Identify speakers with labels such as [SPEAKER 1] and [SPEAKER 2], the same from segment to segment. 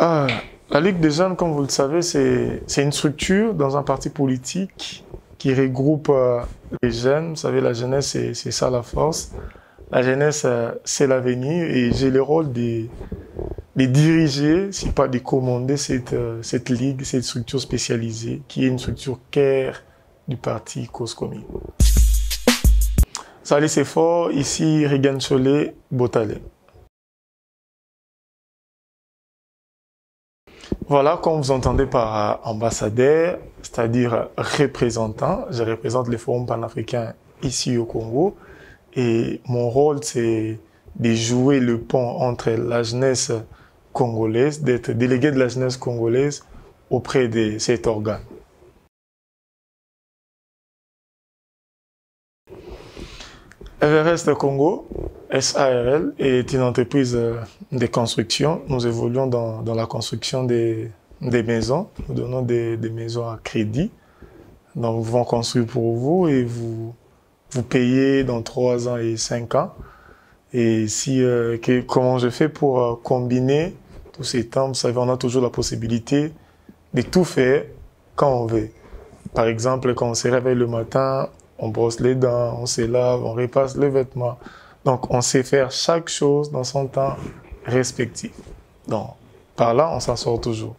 [SPEAKER 1] Ah, la Ligue des jeunes, comme vous le savez, c'est une structure dans un parti politique qui regroupe les jeunes. Vous savez, la jeunesse, c'est ça la force. La jeunesse, c'est l'avenir et j'ai le rôle de diriger, si pas de commander cette ligue, cette structure spécialisée qui est une structure CARE du parti Cause Commune. Salut, c'est fort. Ici, Regan Cholet, Botale. Voilà, comme vous entendez par ambassadeur, c'est-à-dire représentant, je représente le Forum panafricain ici au Congo et mon rôle c'est de jouer le pont entre la jeunesse congolaise, d'être délégué de la jeunesse congolaise auprès de cet organe. Everest Congo, SARL, est une entreprise de construction. Nous évoluons dans la construction des maisons. Nous donnons des maisons à crédit. Donc, nous pouvons construire pour vous et vous payez dans 3 ans et 5 ans. Et comment je fais pour combiner tous ces temps? Vous savez, on a toujours la possibilité de tout faire quand on veut. Par exemple, quand on se réveille le matin, on brosse les dents, on se lave, on repasse les vêtements. Donc, on sait faire chaque chose dans son temps respectif. Donc, par là, on s'en sort toujours.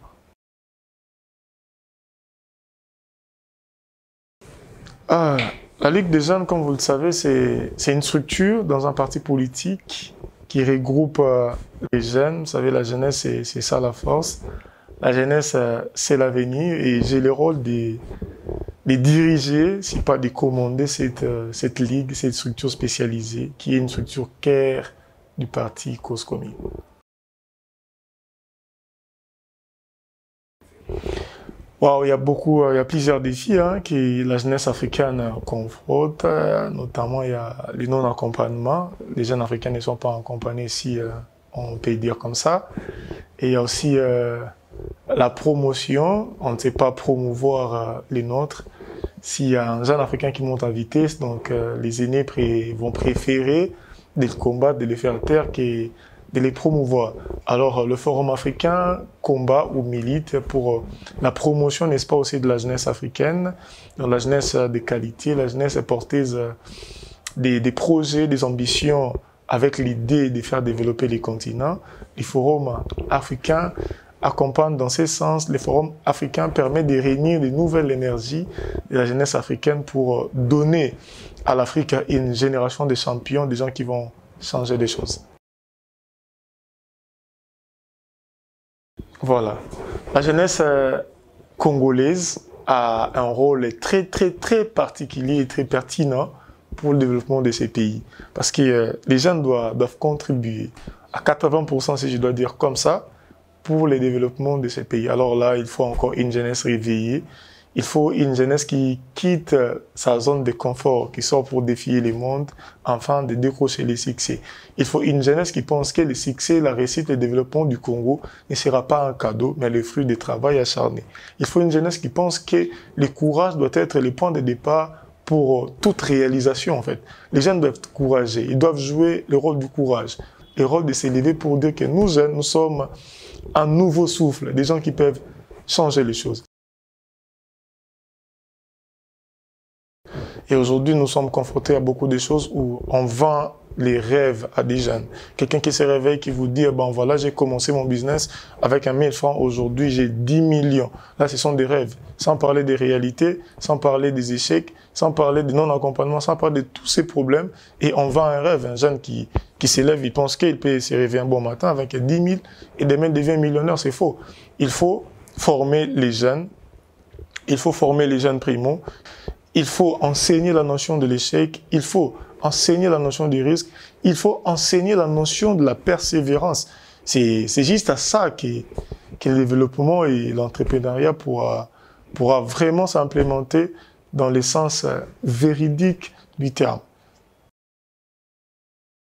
[SPEAKER 1] La Ligue des jeunes, comme vous le savez, c'est une structure dans un parti politique qui regroupe les jeunes. Vous savez, la jeunesse, c'est ça la force. La jeunesse, c'est l'avenir et j'ai le rôle de diriger, si pas de commander cette ligue, cette structure spécialisée qui est une structure CARE du parti Cause Commune. Wow, il y a plusieurs défis que la jeunesse africaine confronte, notamment il y a le non-accompagnement. Les jeunes africains ne sont pas accompagnés si on peut dire comme ça. Et il y a aussi la promotion, on ne sait pas promouvoir les nôtres. S'il y a un jeune africain qui monte en vitesse, donc les aînés vont préférer de le combattre, de le faire taire, que de les promouvoir. Alors le Forum africain combat ou milite pour la promotion, n'est-ce pas, aussi de la jeunesse africaine, donc la jeunesse de qualité, la jeunesse porteuse des projets, des ambitions avec l'idée de faire développer les continents. Le Forum africain accompagne dans ce sens. Le Forum africain permet de réunir de nouvelles énergies de la jeunesse africaine pour donner à l'Afrique une génération de champions, des gens qui vont changer les choses. Voilà. La jeunesse congolaise a un rôle très particulier et très pertinent pour le développement de ces pays. Parce que les jeunes doivent contribuer à 80%, si je dois dire comme ça, pour le développement de ces pays. Alors là, il faut encore une jeunesse réveillée. Il faut une jeunesse qui quitte sa zone de confort, qui sort pour défier le monde, afin de décrocher les succès. Il faut une jeunesse qui pense que le succès, la réussite, le développement du Congo ne sera pas un cadeau, mais le fruit du travail acharné. Il faut une jeunesse qui pense que le courage doit être le point de départ pour toute réalisation, en fait. Les jeunes doivent être courageux, ils doivent jouer le rôle du courage, le rôle de s'élever pour dire que nous, jeunes, nous sommes un nouveau souffle, des gens qui peuvent changer les choses. Et aujourd'hui, nous sommes confrontés à beaucoup de choses où on vend les rêves à des jeunes. Quelqu'un qui se réveille, qui vous dit, bon voilà, j'ai commencé mon business avec 1 000 francs, aujourd'hui j'ai 10 millions. Là, ce sont des rêves. Sans parler des réalités, sans parler des échecs, sans parler de non-accompagnement, sans parler de tous ces problèmes. Et on vend un rêve. Un jeune qui s'élève, il pense qu'il peut se réveiller un bon matin avec 10 000 et demain devient millionnaire. C'est faux. Il faut former les jeunes. Il faut former les jeunes primo. Il faut enseigner la notion de l'échec, il faut enseigner la notion du risque, il faut enseigner la notion de la persévérance. C'est juste à ça que le développement et l'entrepreneuriat pourra vraiment s'implémenter dans le sens véridique du terme.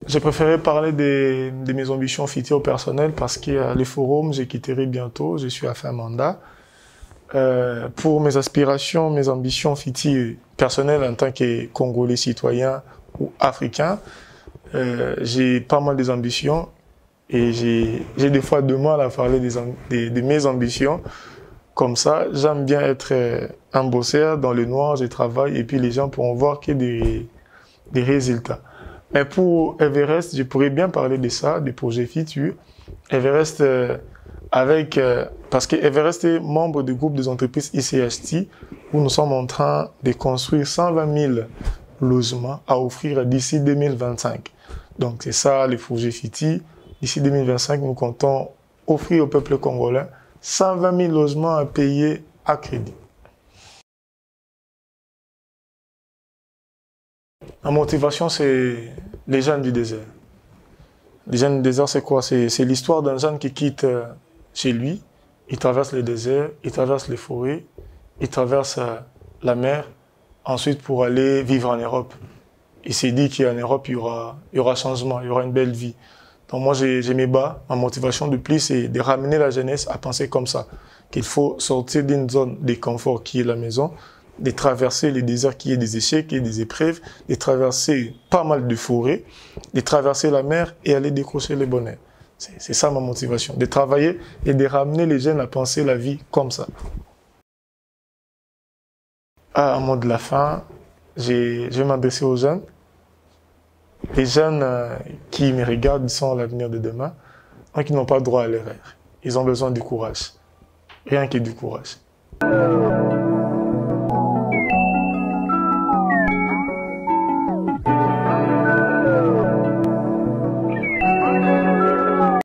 [SPEAKER 1] J'ai préféré parler de mes ambitions futures personnelles parce que les forums, je quitterai bientôt, je suis à fin mandat. Pour mes aspirations, mes ambitions futures personnelles en tant que Congolais citoyen ou Africain, j'ai pas mal d'ambitions Et j'ai des fois de mal à parler de mes ambitions. Comme ça, j'aime bien être un bosseur dans le noir, je travaille et puis les gens pourront voir qu'il y a des résultats. Mais pour Everest, je pourrais bien parler de ça, des projets futurs. Everest, parce que Everest est membre du groupe des entreprises ICST, où nous sommes en train de construire 120 000 logements à offrir d'ici 2025. Donc c'est ça les projets futurs. D'ici 2025, nous comptons offrir au peuple congolais 120 000 logements à payer à crédit. La motivation, c'est les jeunes du désert. Les jeunes du désert, c'est quoi? C'est l'histoire d'un jeune qui quitte chez lui, il traverse le désert, il traverse les forêts, il traverse la mer, ensuite pour aller vivre en Europe. Il s'est dit qu'en Europe, il y aura changement, il y aura une belle vie. Donc moi, j'ai mes bas. Ma motivation de plus, c'est de ramener la jeunesse à penser comme ça. Qu'il faut sortir d'une zone de confort qui est la maison, de traverser les déserts qui est des échecs, qui est des épreuves, de traverser pas mal de forêts, de traverser la mer et aller décrocher le bonheur. C'est ça ma motivation, de travailler et de ramener les jeunes à penser la vie comme ça. À un mot de la fin, je vais m'adresser aux jeunes. Les jeunes qui me regardent sont l'avenir de demain, donc ils n'ont pas droit à l'erreur. Ils ont besoin du courage. Rien que du courage.